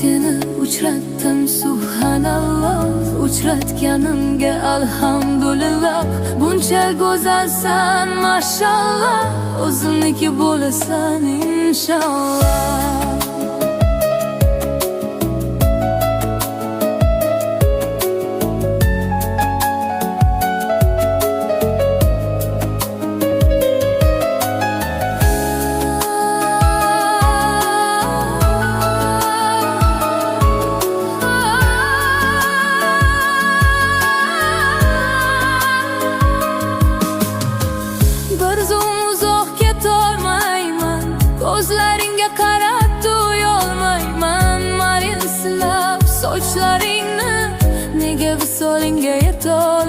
seni uchratdim, subhanalloh. Uchratganimga alhamdulillah. Buncha go'zalsan, mashallah. O'zimniki bo'lasan inshaalloh. Ko'zlaringga qarab tuyolmayman, marin silab sochlaringni, nega visolingga yetolmayman.